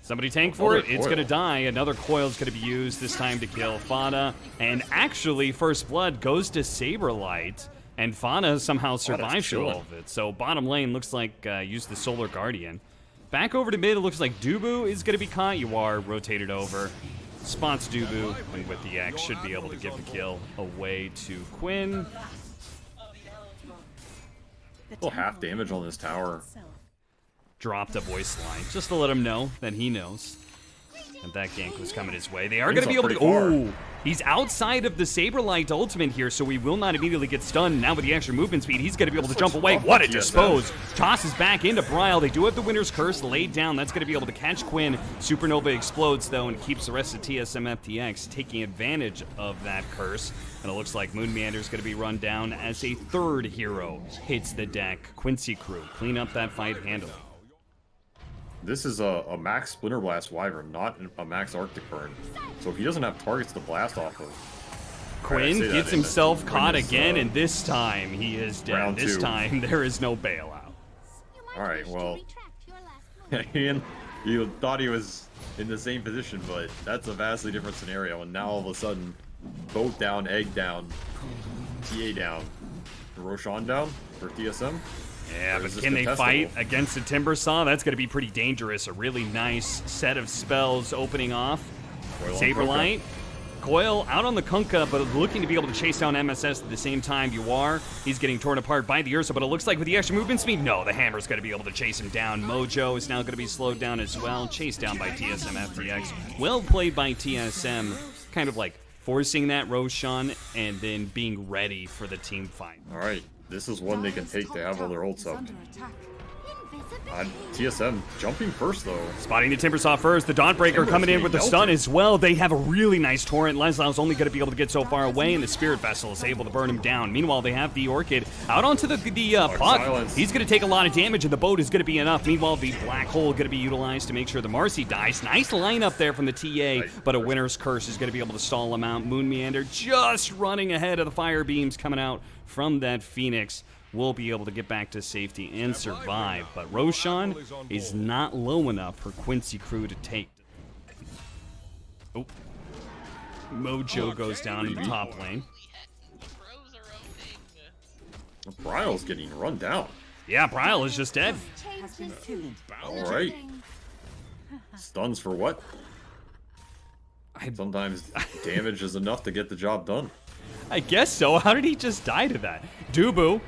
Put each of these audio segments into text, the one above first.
Somebody tank for it. It's going to die. Another coil's going to be used, this time to kill Fada. And actually, First Blood goes to Saberlight. And Fada somehow survives through all of it. So bottom lane looks like use the Solar Guardian. Back over to mid, it looks like Dubu is going to be caught. You are rotated over. Spots Dubu, and with the X should be able to give the kill away to Quinn. Little half damage on this tower. Dropped a voice line just to let him know that he knows. And that gank was coming his way. They are going to be able to... Oh, he's outside of the Saberlight ultimate here, so he will not immediately get stunned. Now with the extra movement speed, he's going to be able to jump away. What a dispose. Tosses back into Bryle. They do have the Winter's Curse laid down. That's going to be able to catch Quinn. Supernova explodes, though, and keeps the rest of TSM FTX taking advantage of that curse. And it looks like Moon Meander is going to be run down as a third hero hits the deck. Quincy crew clean up that fight handily. This is a max Splinter Blast Wyvern, not a max Arctic Burn. So if he doesn't have targets to blast off of... Quinn gets himself caught again, and this time he is dead. This time there is no bailout. Alright, well... Ian, you thought he was in the same position, but that's a vastly different scenario. And now all of a sudden, boat down, egg down, TA down, Roshan down for TSM. Yeah, but can they fight against the Timbersaw? That's going to be pretty dangerous. A really nice set of spells opening off. Saberlight. Coil out on the Kunkka, but looking to be able to chase down MSS at the same time. He's getting torn apart by the Ursa, but it looks like with the extra movement speed, no, the Hammer's going to be able to chase him down. Mojo is now going to be slowed down as well. Chased down by TSM FTX. Well played by TSM. Kind of like forcing that Roshan and then being ready for the team fight. All right. This is one they can take to have all their ults up. TSM jumping first, though. Spotting the Timbersaw first. The Dawnbreaker coming in with the stun as well. They have a really nice torrent. Leslau's only going to be able to get so far away, and the Spirit Vessel is able to burn him down. Meanwhile, they have the Orchid out onto the puck. He's going to take a lot of damage, and the boat is going to be enough. Meanwhile, the Black Hole going to be utilized to make sure the Marcy dies. Nice lineup there from the TA, but a Winter's Curse is going to be able to stall him out. Moon Meander just running ahead of the fire beams coming out from that Phoenix. Will be able to get back to safety and survive, but Roshan is not low enough for Quincy crew to take. Oh, Mojo goes down in the top lane. Bryle's getting run down. Yeah, Bryle is just dead. Alright. Stuns for what? Sometimes damage is enough to get the job done. I guess so. How did he just die to that? Dubu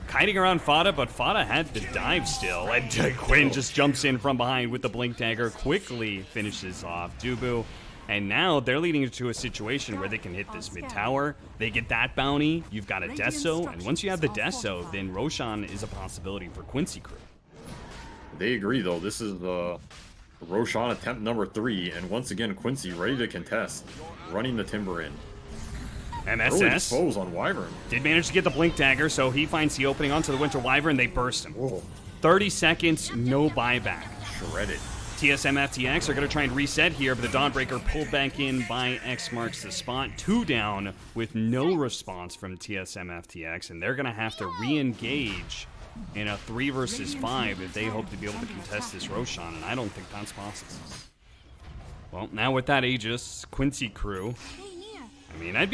kiting around Fada, but Fada had the dive still. And Quinn just jumps in from behind with the Blink Dagger, quickly finishes off Dubu. And now they're leading to a situation where they can hit this mid-tower. They get that bounty. You've got a Deso. And once you have the Deso, then Roshan is a possibility for Quincy crew. They agree, though. This is Roshan attempt number 3. And once again, Quincy ready to contest. Running the Timber in. MSS on Wyvern. Did manage to get the Blink Dagger, so he finds the opening onto the Winter Wyvern. They burst him. Whoa. 30 seconds, no buyback. Shredded. TSM FTX are going to try and reset here, but the Dawnbreaker pulled back in by X marks the spot. 2 down with no response from TSM FTX, and they're going to have to re-engage in a 3 versus 5 if they hope to be able to contest this Roshan, and I don't think that's possible. Well, now with that Aegis, Quincy crew... I mean, I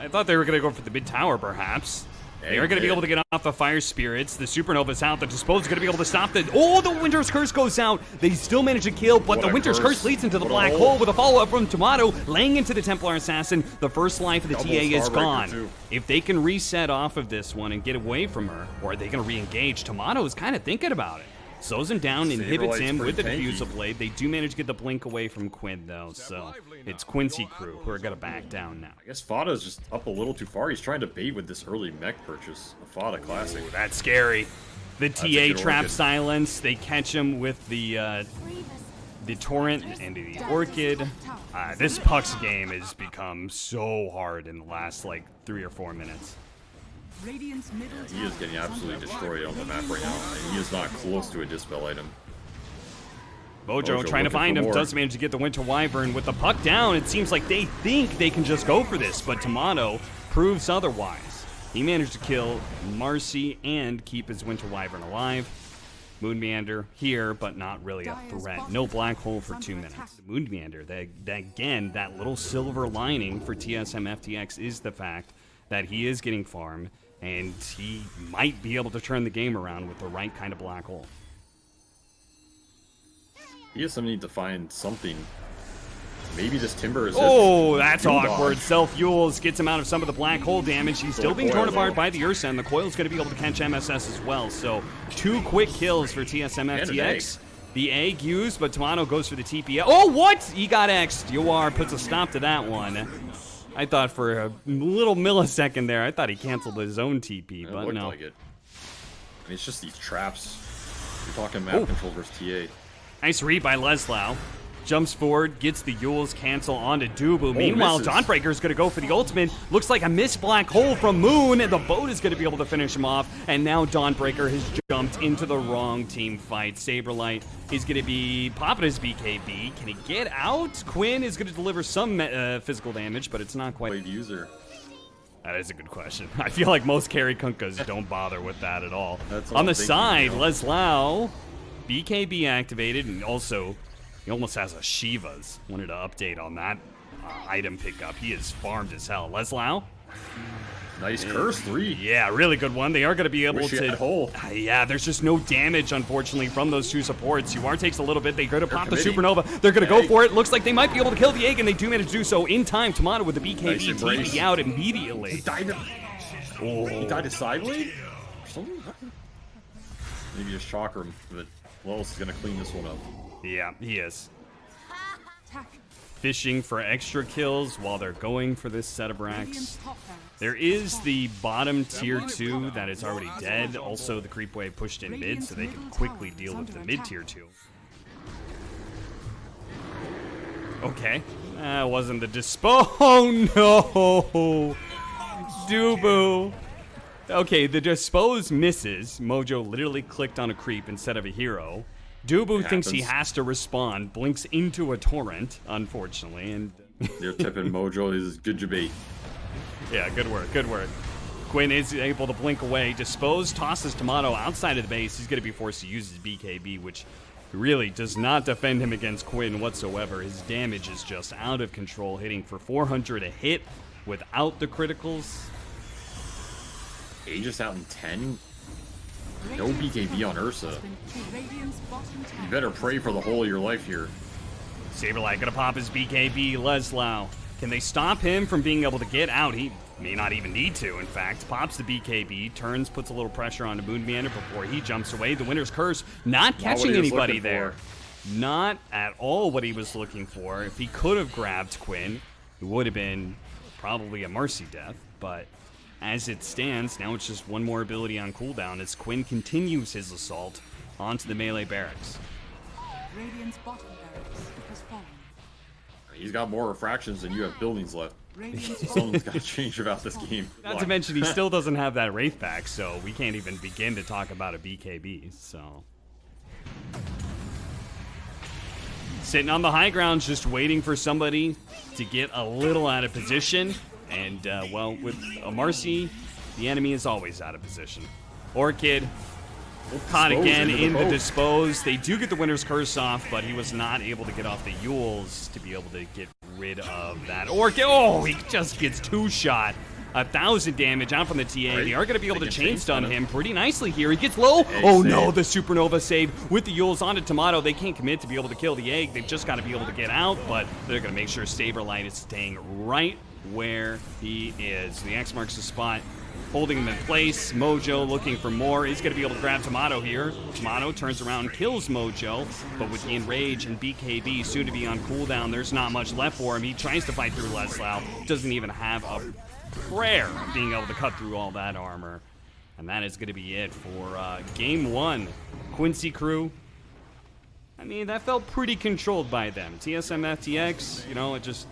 thought they were going to go for the mid-tower, perhaps. They are going to be able to get off the Fire Spirits. The Supernova's out. The Dispose is going to be able to stop the... Oh, the Winter's Curse goes out. They still manage to kill, but the Winter's Curse leads into the Black Hole with a follow-up from Tomato, laying into the Templar Assassin. The first life of the TA is gone. If they can reset off of this one and get away from her, or are they going to re-engage? Tomato is kind of thinking about it. Slows him down, inhibits him with the Diffusal Blade. They do manage to get the blink away from Quinn, though, so it's Quincy crew who are going to back down now. I guess Fada's just up a little too far. He's trying to bait with this early mech purchase. A Fada classic. Ooh, that's scary. The TA trap silence. They catch him with the Torrent and the Orchid. This Puck's game has become so hard in the last, like, 3 or 4 minutes. Yeah, he is getting absolutely destroyed on the map right now, and he is not close to a Dispel item. Mojo trying to find him, does manage to get the Winter Wyvern with the puck down. It seems like they think they can just go for this, but Tomato proves otherwise. He managed to kill Marcy and keep his Winter Wyvern alive. Moon Meander here, but not really a threat. No black hole for 2 minutes. The Moon Meander, again, that little silver lining for TSM FTX is the fact that he is getting farm, and he might be able to turn the game around with the right kind of black hole. TSM need to find something. Maybe this Timber is... Oh, that's awkward. Self-Yules gets him out of some of the black hole damage. He's still being torn apart by the Ursa, and the Coil's going to be able to catch MSS as well. So 2 quick kills for TSM FTX. The egg used, but Tomato goes for the TP. Oh, what? He got X'd. Yoar puts a stop to that one. I thought for a little millisecond there, I thought he canceled his own TP, but looked no. Like it. I mean, it's just these traps. You're talking map control versus TA. Nice read by Leslau. Jumps forward, gets the Yules cancel onto Dubu. Meanwhile, Dawnbreaker's going to go for the ultimate. Looks like a missed black hole from Moon, and the boat is going to be able to finish him off. And now Dawnbreaker has jumped into the wrong team fight. Saberlight is going to be popping his BKB. Can he get out? Quinn is going to deliver some physical damage, but it's not quite. User. That is a good question. I feel like most carry kunkas don't bother with that at all. That's on the side, Leslau, BKB activated, and also he almost has a Shiva's. Wanted to update on that item pickup. He is farmed as hell. Leslau. Nice curse 3. Yeah, really good one. They are going to be able to... hole. Yeah, there's just no damage, unfortunately, from those 2 supports. UR takes a little bit. They're going to pop the Supernova. They're going to go for it. Looks like they might be able to kill the egg, and they do manage to do so in time. Tomato with the BKB TP out immediately. He died to Sideblade? Maybe just shocker him, but Wells is going to clean this one up. Yeah, he is. Fishing for extra kills while they're going for this set of racks. There is the bottom tier 2 that is already dead. Also, the creep wave pushed in mid, so they can quickly deal with the mid tier 2. Okay. That wasn't the dispo. Oh no! Dubu. Okay, the dispose misses. Mojo literally clicked on a creep instead of a hero. Dubu thinks he has to respond, blinks into a torrent, unfortunately, and... You're tipping Mojo is good debate. Yeah, good work, good work. Quinn is able to blink away. Dispose tosses Tomato outside of the base. He's going to be forced to use his BKB, which really does not defend him against Quinn whatsoever. His damage is just out of control, hitting for 400 a hit without the criticals. Aegis out in 10? No BKB on Ursa. You better pray for the whole of your life here. Saberlight gonna pop his BKB. Leslau. Can they stop him from being able to get out? He may not even need to, in fact. Pops the BKB, turns, puts a little pressure on the Moon Meander before he jumps away. The Winner's Curse not catching anybody there. Not at all what he was looking for. If he could have grabbed Quinn, it would have been probably a Mercy death, but as it stands, now it's just one more ability on cooldown as Quinn continues his assault onto the melee barracks. Radiant's bottom barracks has fallen. He's got more refractions than you have buildings left. Something's got to change about this game. Not to mention he still doesn't have that Wraith back, so we can't even begin to talk about a BKB, so... Sitting on the high ground, just waiting for somebody to get a little out of position. And, well, with a Marcy, the enemy is always out of position. Orchid caught again in the dispose. They do get the Winner's Curse off, but he was not able to get off the Yules to be able to get rid of that Orchid. Oh, he just gets 2-shot. 1,000 damage out from the TA. They are going to be able to chain stun him pretty nicely here. He gets low. Oh no, the Supernova save with the Yules onto Tomato. They can't commit to be able to kill the egg. They've just got to be able to get out, but they're going to make sure Saberlight is staying right where he is. The X marks the spot, holding him in place. Mojo looking for more. He's going to be able to grab Tomato here. Tomato turns around, kills Mojo, but with the Enrage and BKB soon to be on cooldown, there's not much left for him. He tries to fight through Leslau. Doesn't even have a prayer of being able to cut through all that armor. And that is going to be it for game 1. Quincy crew, I mean, that felt pretty controlled by them. TSM FTX, you know, it just...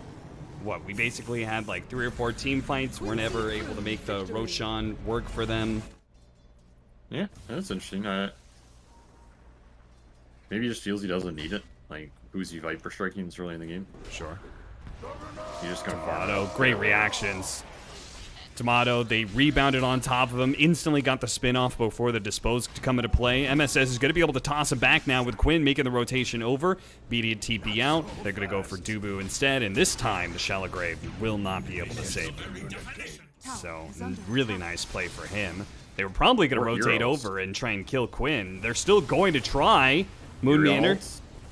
What, we basically had like 3 or 4 team fights. We're never able to make the Roshan work for them. Yeah, that's interesting. Maybe he just feels he doesn't need it. Like, who's he Viper striking this early in the game? Sure. He just got Auto, great reactions. Tomato, they rebounded on top of him, instantly got the spin off before the dispose to come into play. MSS is going to be able to toss him back now with Quinn making the rotation over. Immediate TP out. They're going to go for Dubu instead, and this time the Shallow Grave will not be able to save him. So, really nice play for him. They were probably going to rotate over and try and kill Quinn. They're still going to try. Moonmander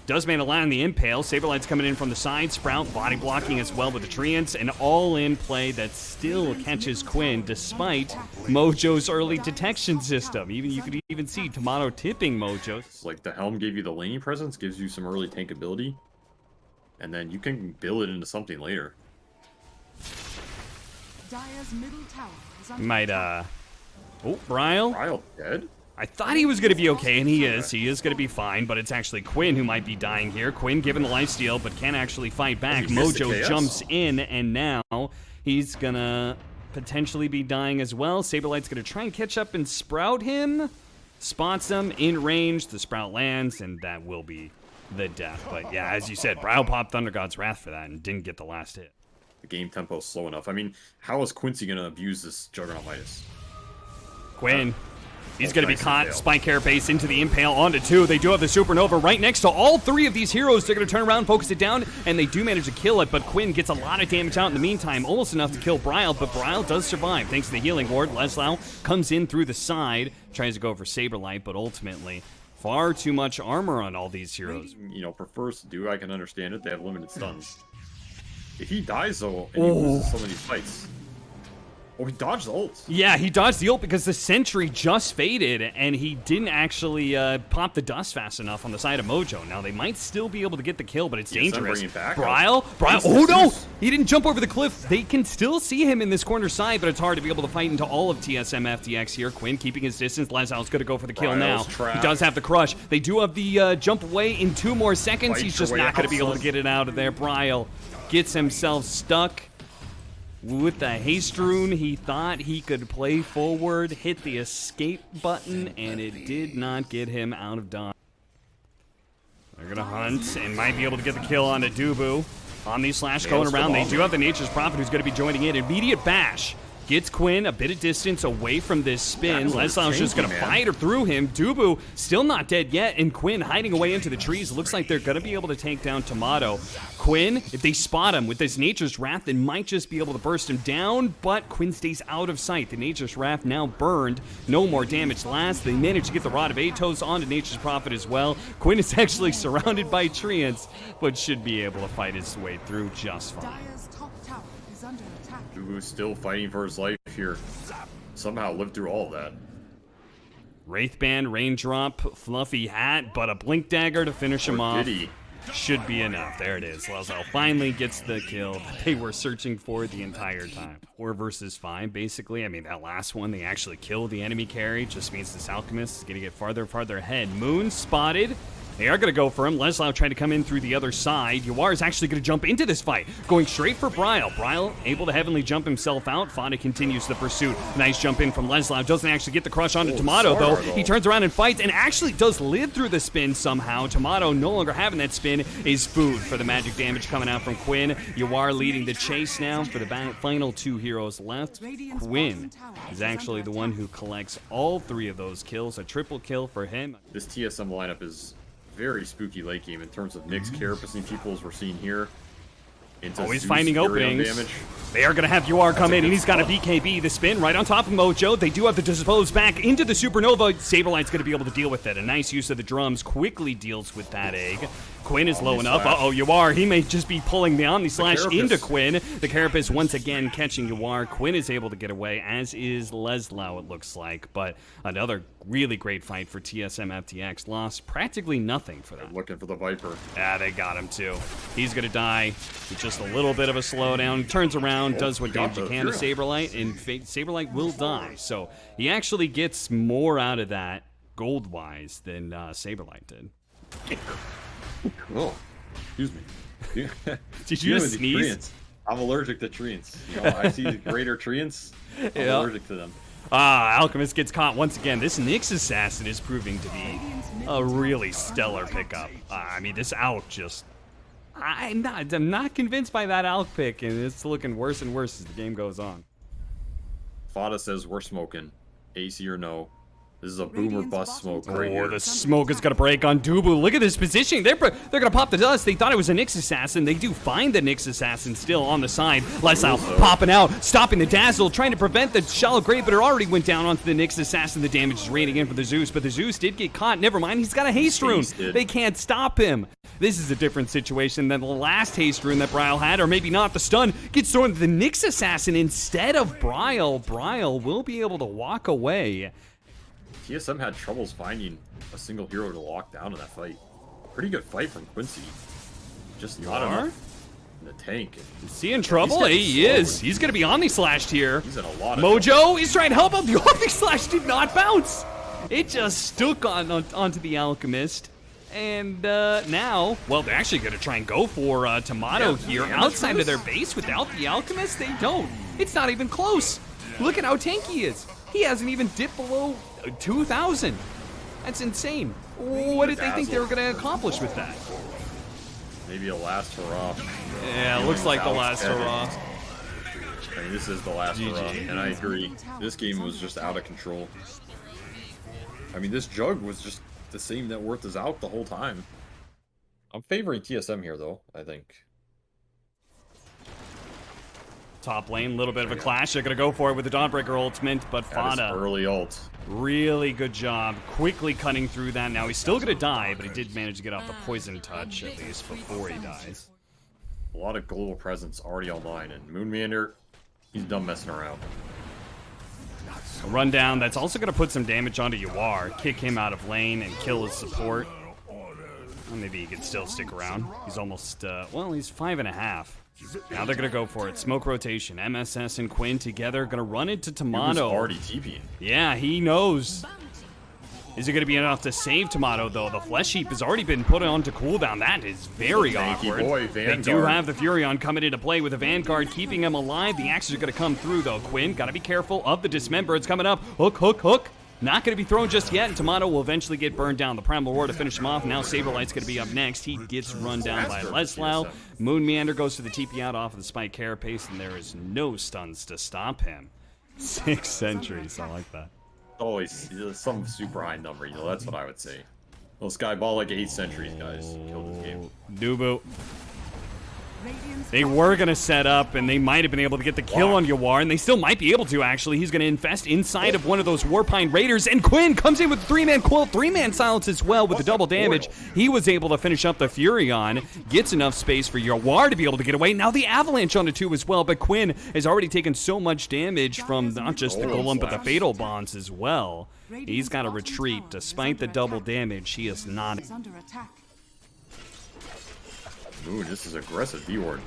does manage to land the impale. Saberlight's coming in from the side. Sprout body blocking as well with the Treants. An all-in play that still catches Quinn despite Mojo's early detection system. You could even see Tomato tipping Mojo. It's like the Helm gave you the laning presence, gives you some early tank ability, and then you can build it into something later. Dire's middle tower is under Might, attack. Oh, Bryle. Bryle dead? I thought he was going to be okay, and he is. He is going to be fine, but it's actually Quinn who might be dying here. Quinn given the lifesteal, but can't actually fight back. Mojo jumps in, and now he's going to potentially be dying as well. Saberlight's going to try and catch up and Sprout him. Spots him in range. The Sprout lands, and that will be the death. But yeah, as you said, Bryle popped Thunder God's Wrath for that and didn't get the last hit. The game tempo is slow enough. I mean, how is Quincy going to abuse this Juggernaut Midas? Quinn. He's going to be caught. Spike Carapace into the Impale onto 2. They do have the Supernova right next to all 3 of these heroes. They're going to turn around, focus it down, and they do manage to kill it, but Quinn gets a lot of damage out in the meantime, almost enough to kill Bryle, but Bryle does survive thanks to the healing ward. Leslau comes in through the side, tries to go for Saberlight, but ultimately far too much armor on all these heroes. You know, prefers to do, I can understand it. They have limited stuns. If he dies, though, and he loses some of these fights... Oh, he dodged the ult. Yeah, he dodged the ult because the sentry just faded, and he didn't actually pop the dust fast enough on the side of Mojo. Now, they might still be able to get the kill, but it's dangerous. Bryle? Oh, no! He didn't jump over the cliff. They can still see him in this corner side, but it's hard to be able to fight into all of TSM FTX here. Quinn keeping his distance. Leslau's going to go for the kill now. He does have the crush. They do have the jump away in 2 more seconds. He's just not going to be able to get it out of there. Bryle gets himself stuck. With the haste rune, he thought he could play forward, hit the escape button, and it did not get him out of dodge. They're going to hunt and might be able to get the kill onto Dubu. Omni Slash going around. They do have the Nature's Prophet who's going to be joining in. Immediate bash. Gets Quinn a bit of distance away from this spin. Leslau's just going to fight through him. Dubu still not dead yet, and Quinn hiding away into the trees. Looks like they're going to be able to take down Tomato. Quinn, if they spot him with this Nature's Wrath, they might just be able to burst him down, but Quinn stays out of sight. The Nature's Wrath now burned. No more damage last. They managed to get the Rod of Atos onto Nature's Prophet as well. Quinn is actually surrounded by treants, but should be able to fight his way through just fine. Dire's top tower is under attack. Dubu's still fighting for his life here. Somehow lived through all of that. Wraithband, Raindrop, Fluffy Hat, but a Blink Dagger to finish him off. Did he? Should be enough. There it is. Leslau finally gets the kill that they were searching for the entire time. 4 versus 5, basically. I mean, that last one, they actually killed the enemy carry. Just means this Alchemist is going to get farther and farther ahead. Moon spotted. They are going to go for him. Leslau trying to come in through the other side. Yawar is actually going to jump into this fight, going straight for Bryle. Bryle able to heavenly jump himself out. Fada continues the pursuit. Nice jump in from Leslau. Doesn't actually get the crush onto Tomato, though. He turns around and fights and actually does live through the spin somehow. Tomato no longer having that spin is food for the magic damage coming out from Quinn. Yawar leading the chase now for the final 2 heroes left. Quinn is actually the one who collects all 3 of those kills. A triple kill for him. This TSM lineup is very spooky late game in terms of Nyx, Carapace, and people as we're seeing here. Always Zeus, finding openings. Damage. They are going to have UR come in, and he's got a BKB. The spin right on top of Mojo. They do have to dispose back into the Supernova. Saberlight's going to be able to deal with it. A nice use of the drums quickly deals with that egg. Quinn is low enough. Uh-oh, Yawar, he may just be pulling the Omni Slash into Quinn. The Carapace once again catching Yawar. Quinn is able to get away, as is Leslau, it looks like. But another really great fight for TSM FTX. Lost practically nothing for that. Looking for the Viper. Yeah, they got him too. He's going to die with just a little bit of a slowdown. Turns around, does what damage he can to Saberlight, and Saberlight will die. So he actually gets more out of that gold-wise than Saberlight did. Oh, excuse me. Did you just sneeze? I'm allergic to treants. You know, I see greater treants. I'm allergic to them. Alchemist gets caught once again. This Nyx Assassin is proving to be a really stellar pickup. I mean, this Alch just... I'm not convinced by that Alch pick, and it's looking worse and worse as the game goes on. Fada says we're smoking. AC or no. This is a boom or bust smoke right Oh, here. the smoke is gonna break on Dubu. Look at this positioning. They're gonna pop the dust. They thought it was a Nyx assassin. They do find the Nyx assassin still on the side. Leslie popping out, stopping the dazzle, trying to prevent the shallow grave, but it already went down onto the Nyx assassin. The damage is raining in for the Zeus, but the Zeus did get caught. Never mind, he's got a haste rune. They can't stop him. This is a different situation than the last haste rune that Bryle had, or maybe not. The stun gets thrown to the Nyx assassin instead of Bryle. Bryle will be able to walk away. TSM had troubles finding a single hero to lock down in that fight. Pretty good fight from Quincy. Just not enough in the tank. Is he in trouble? He is. He's going to be Omni-slashed here. He's in a lot of Mojo, trouble. he's trying to help out. The Omni-slash did not bounce. It just stuck onto the Alchemist. And now, well, they're actually going to try and go for Tomato here. Outside of their base without the Alchemist, they don't. It's not even close. Look at how tanky he is. He hasn't even dipped below 2,000. That's insane. What did they think they were going to accomplish with that? Maybe a last hurrah. Yeah, it looks like the last hurrah. I mean, this is the last hurrah, and I agree. This game was just out of control. I mean, this jug was just the same net worth as out the whole time. I'm favoring TSM here, though, I think. Top lane, a little bit of a clash. They're going to go for it with the Dawnbreaker ultimate, but Fada, early ult. Really good job quickly cutting through that. Now he's still going to die, but he did manage to get off the poison touch, at least before he dies. A lot of global presence already online, and Moonmeander, he's done messing around. A rundown that's also going to put some damage onto Yawar, kick him out of lane, and kill his support. Well, maybe he could still stick around. He's almost, well, he's 5.5. Now they're going to go for it. Smoke rotation. MSS and Quinn together. Going to run into Tomato. He was already TPing. Yeah, he knows. Is it going to be enough to save Tomato, though? The Flesh Heap has already been put onto cooldown. That is very awkward. Boy, they do have the Furion coming into play with the Vanguard, keeping him alive. The axes are going to come through, though. Quinn, got to be careful of the Dismember. It's coming up. Hook, hook, hook. Not going to be thrown just yet, and Tomato will eventually get burned down. The Primal Roar to finish him off. Now Saberlight's going to be up next. He gets run down by Leslau. Moonmeander goes to the TP out off of the Spike Carapace, and there is no stuns to stop him. 6 sentries, I like that. Always some super high number, you know, that's what I would say. Well, Skyball like 8 centuries, guys. Killed this game. Dubu. They were going to set up, and they might have been able to get the kill on Yawar, and they still might be able to, actually. He's going to infest inside of one of those Warpine Raiders, and Quinn comes in with a 3-man quilt, 3-man silence as well with the double damage. He was able to finish up the Furion, gets enough space for Yawar to be able to get away. Now the Avalanche onto 2 as well, but Quinn has already taken so much damage from not just the Golem, but the Fatal Bonds as well. He's got to retreat. Despite the double damage, he is not... Ooh, this is aggressive V-Ward.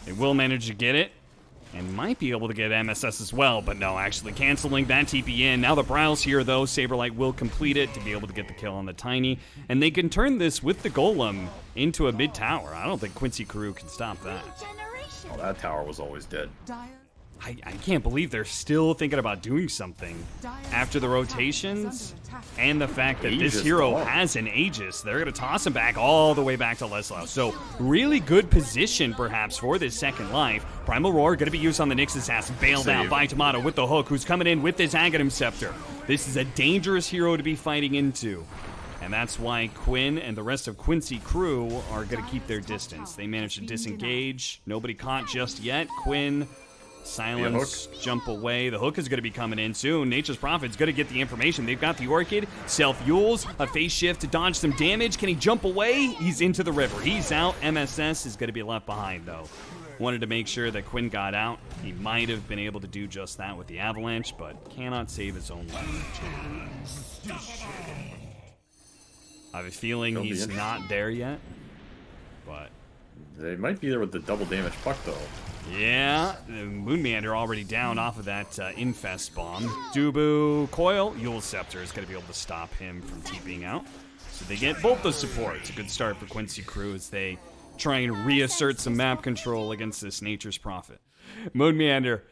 They will manage to get it, and might be able to get MSS as well, but no, actually canceling that TP in. Now the Bryle's here, though. Saberlight will complete it to be able to get the kill on the Tiny, and they can turn this with the Golem into a mid-tower. I don't think Quincy Crew can stop that. Oh, that tower was always dead. I can't believe they're still thinking about doing something after the rotations and the fact that this hero has an Aegis. They're going to toss him back all the way back to Leslau. So really good position perhaps for this second life. Primal Roar going to be used on the Nyx Assassin. Bailed out by Tomato with the hook, who's coming in with this Aghanim Scepter. This is a dangerous hero to be fighting into. And that's why Quinn and the rest of Quincy Crew are going to keep their distance. They managed to disengage. Nobody caught just yet. Quinn... silence, jump away. The hook is going to be coming in soon. Nature's Prophet's going to get the information. They've got the Orchid, self-yules, a phase shift to dodge some damage. Can he jump away? He's into the river. He's out. MSS is going to be left behind, though. Wanted to make sure that Quinn got out. He might have been able to do just that with the Avalanche, but cannot save his own life. I have a feeling he's not there yet, but... they might be there with the double damage puck, though. Yeah, Moonmeander already down off of that Infest Bomb. Dubu, Coil, Yule Scepter is going to be able to stop him from TPing out. So they get both the support. It's a good start for Quincy Crew as they try and reassert some map control against this Nature's Prophet. Moonmeander,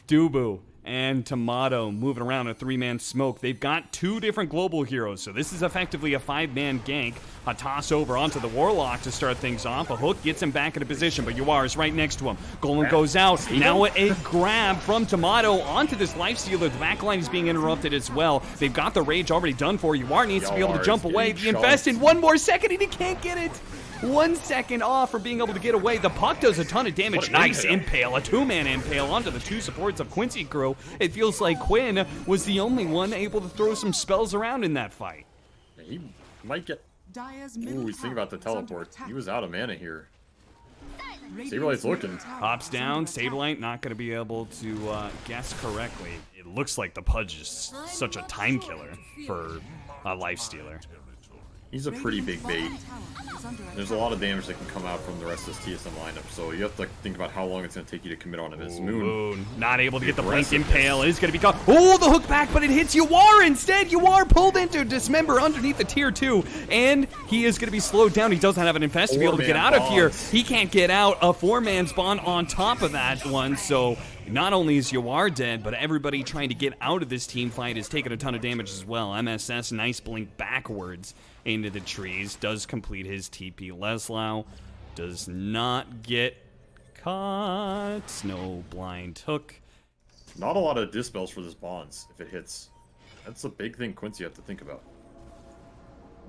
Dubu, and Tomato moving around a 3-man smoke. They've got 2 different global heroes, so this is effectively a 5-man gank. A toss over onto the Warlock to start things off. A hook gets him back into position, but Yuar is right next to him. Golem goes out. Now a grab from Tomato onto this Lifestealer. The backline is being interrupted as well. They've got the rage already done for. Yuar needs to be able to jump away. The invest in 1 more second, and he can't get it. 1 second off from being able to get away. The puck does a ton of damage. Nice impale. A 2-man impale onto the 2 supports of QUINCY crew. It feels like Quinn was the only one able to throw some spells around in that fight. He might get... Dire's Ooh, middle he's thinking tower about the is under teleport. attack. He was out of mana here. Radiant's Saberlight's looking. middle tower Hops is down. under attack. Saberlight not going to be able to guess correctly. It looks like the Pudge is such a time killer for a Lifestealer. He's a pretty big bait. Radiant's bottom tower is under There's a attack. lot of damage that can come out from the rest of this TSM lineup, so you have to think about how long it's going to take you to commit on him. His Moon not able to get the blink Aggressiveness. impale. Is going to be caught. Oh, the hook back, but it hits Yuar instead. Yuar pulled into Dismember underneath the tier 2, and he is going to be slowed down. He doesn't have an infest to be able to get out of here. He can't get out. A 4-man spawn on top of that one, so not only is Yuar dead, but everybody trying to get out of this team fight is taking a ton of damage as well. MSS, nice blink backwards into the trees, does complete his TP. Leslau does not get caught. No blind hook. Not a lot of dispels for this bonds if it hits. That's a big thing QUINCY have to think about.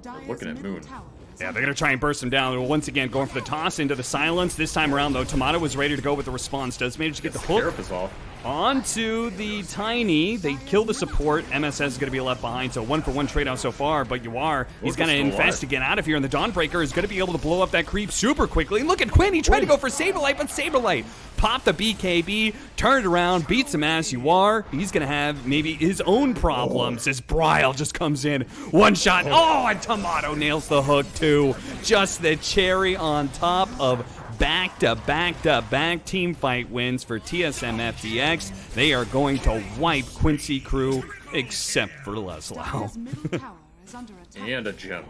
Dire's looking at middle Moon. tower is Yeah, under they're going to try and burst him down. Once again, going for the toss into the silence. This time around, though, Tomato was ready to go with the response. Does manage to get the hook Carapace off. onto the Tiny. They kill the support. MSS is going to be left behind, so 1-for-1 trade out so far. But Yuar, he's going to still infest alive. to get out of here, and the Dawnbreaker is going to be able to blow up that creep super quickly. Look at Quinn. He tried to go for Saberlight, but Saberlight popped the BKB, turned around, beats him ass. Yuar, he's going to have maybe his own problems as Bryle just comes in. One shot. Oh, and Tomato nails the hook, too. Just the cherry on top of back-to-back-to-back team fight wins for TSM FTX. They are going to wipe QUINCY crew, except for Leslau. Dire's middle tower is under attack. And a gem.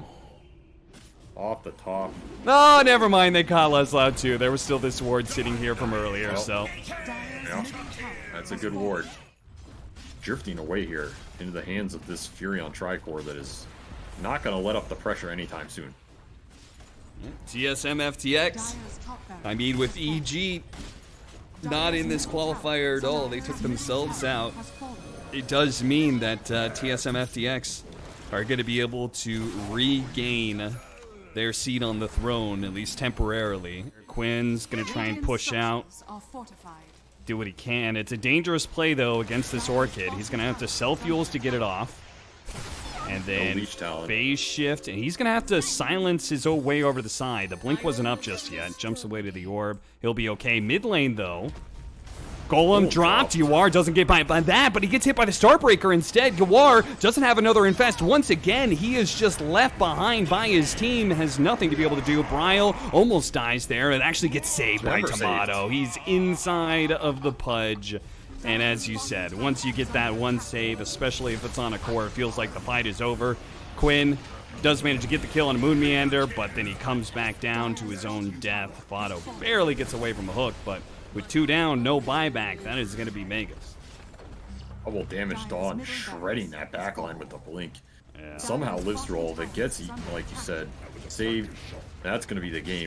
Off the top. Oh, never mind. They caught Leslau, too. There was still this ward sitting here from earlier, Well. so... Dire's Yeah. middle tower That's is a good under ward. attack. Drifting away here into the hands of this Furion Tricore that is not going to let up the pressure anytime soon. TSM FTX. Dire's top barracks I mean, with EG not in this qualifier at all, they took themselves out. has fallen. It does mean that TSM FTX are going to be able to regain their seat on the throne, at least temporarily. Quinn's going to try and Radiant push out, structures are fortified. do what he can. It's a dangerous play, though, against this Orchid. He's going to have to sell fuels to get it off. And then leech talent. phase shift, and he's going to have to silence his own way over the side. The blink wasn't up just yet. Jumps away to the orb. He'll be okay. Mid lane, though. Golem dropped. Yuar doesn't get by that, but he gets hit by the Starbreaker instead. Yuar doesn't have another infest. Once again, he is just left behind by his team. Has nothing to be able to do. Bryle almost dies there. It actually gets saved by Never Tomato. He's inside of the Pudge. And as you said, once you get that one save, especially if it's on a core, it feels like the fight is over. Quinn does manage to get the kill on a Moon Meander, but then he comes back down to his own death. Votto barely gets away from a hook, but with 2 down, no buyback. That is going to be Megas. Oh, well, damage Dawn shredding that backline with the blink. Yeah. Somehow lives through all of it, gets eaten, like you said. Saved. That's going to be the game.